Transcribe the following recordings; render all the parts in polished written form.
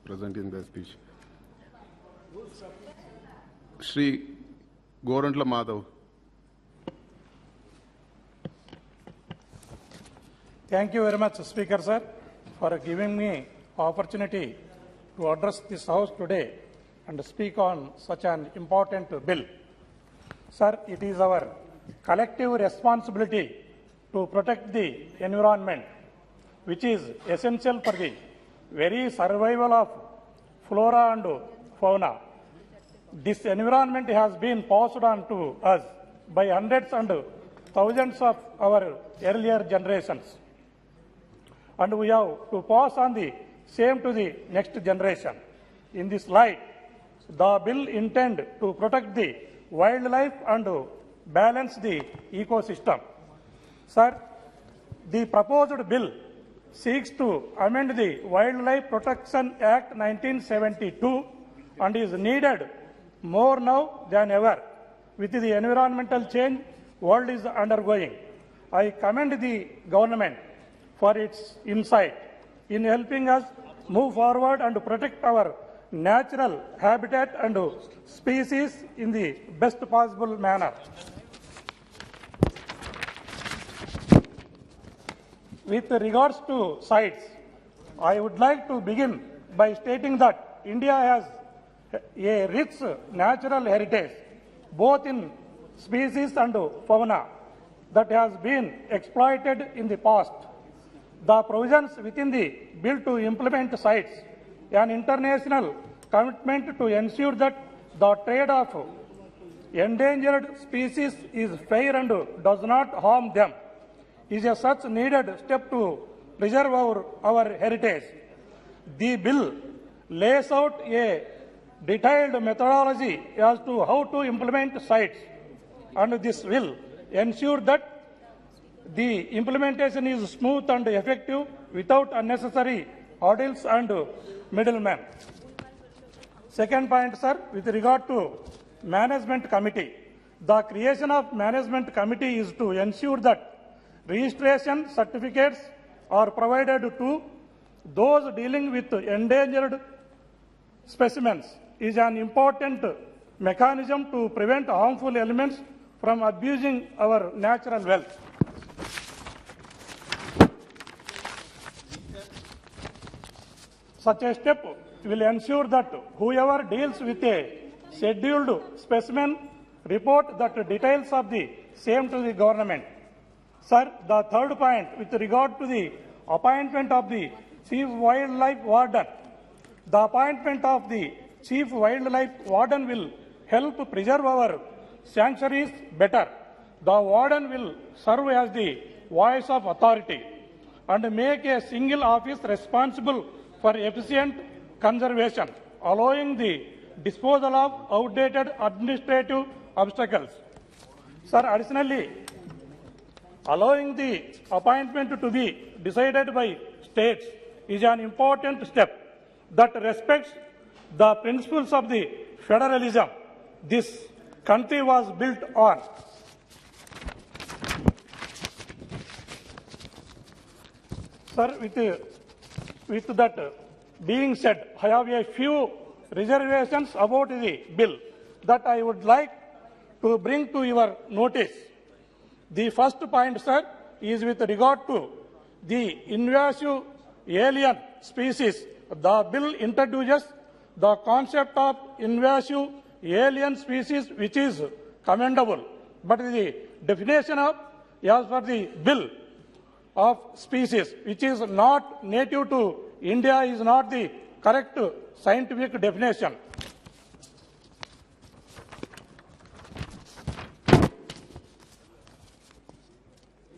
presenting the speech. Shri Gorantla Madhav. Thank you very much, Speaker sir, for giving me opportunity to address this House today and speak on such an important bill. Sir, it is our collective responsibility to protect the environment, which is essential for the very survival of flora and fauna. This environment has been passed on to us by hundreds and thousands of our earlier generations. And we have to pass on the same to the next generation. In this light, the bill intends to protect the wildlife and balance the ecosystem. Sir, the proposed bill seeks to amend the Wildlife Protection Act 1972 and is needed more now than ever with the environmental change world is undergoing. I commend the government for its insight in helping us move forward and protect our natural habitat and species in the best possible manner. With regards to sites, I would like to begin by stating that India has a rich natural heritage, both in species and fauna, that has been exploited in the past. The provisions within the bill to implement sites an international commitment to ensure that the trade of endangered species is fair and does not harm them is a such needed step to preserve our heritage. The bill lays out a detailed methodology as to how to implement sites, and this will ensure that the implementation is smooth and effective without unnecessary hurdles and middlemen. Second point, sir, with regard to management committee, the creation of management committee is to ensure that registration certificates are provided to those dealing with endangered specimens is an important mechanism to prevent harmful elements from abusing our natural wealth. Such a step will ensure that whoever deals with a scheduled specimen report the details of the same to the government. Sir, the third point with regard to the appointment of the Chief Wildlife Warden. The appointment of the Chief Wildlife Warden will help preserve our sanctuaries better. The warden will serve as the voice of authority and make a single office responsible for efficient conservation, allowing the disposal of outdated administrative obstacles. Sir, additionally, allowing the appointment to be decided by states is an important step that respects the principles of the federalism this country was built on. Sir, with that being said, I have a few reservations about the bill that I would like to bring to your notice. The first point, sir, is with regard to the invasive alien species. The bill introduces the concept of invasive alien species, which is commendable. But the definition of, as per the bill, of species, which is not native to India, is not the correct scientific definition.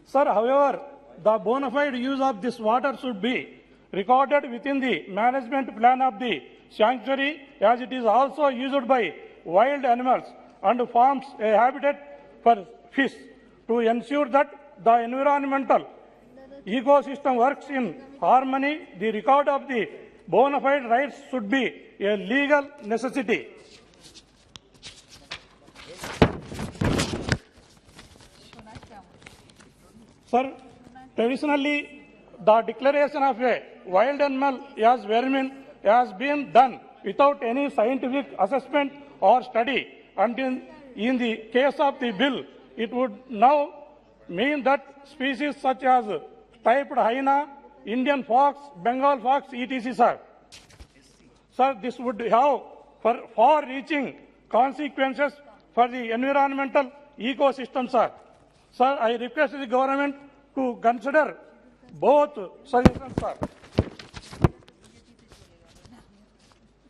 Sir, however, the bona fide use of this water should be recorded within the management plan of the sanctuary, as it is also used by wild animals and forms a habitat for fish. To ensure that the environmental ecosystem works in harmony, the record of the bona fide rights should be a legal necessity. Sir, traditionally, the declaration of a wild animal as vermin has been done without any scientific assessment or study. And in the case of the bill, it would now mean that species such as striped hyena, Indian fox, Bengal fox, etc. Sir. Sir, this would have far-reaching consequences for the environmental ecosystem, sir. Sir, I request the government to consider both suggestions, sir.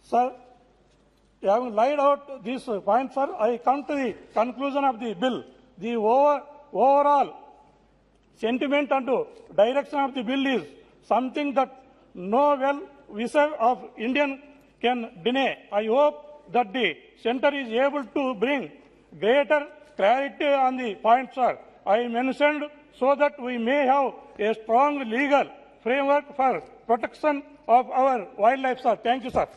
Sir, having laid out these points, sir, I come to the conclusion of the bill. The overall sentiment and direction of the bill is something that no well-wisher of Indian can deny. I hope that the Centre is able to bring greater clarity on the points, sir, I mentioned, so that we may have a strong legal framework for protection of our wildlife, sir. Thank you, sir.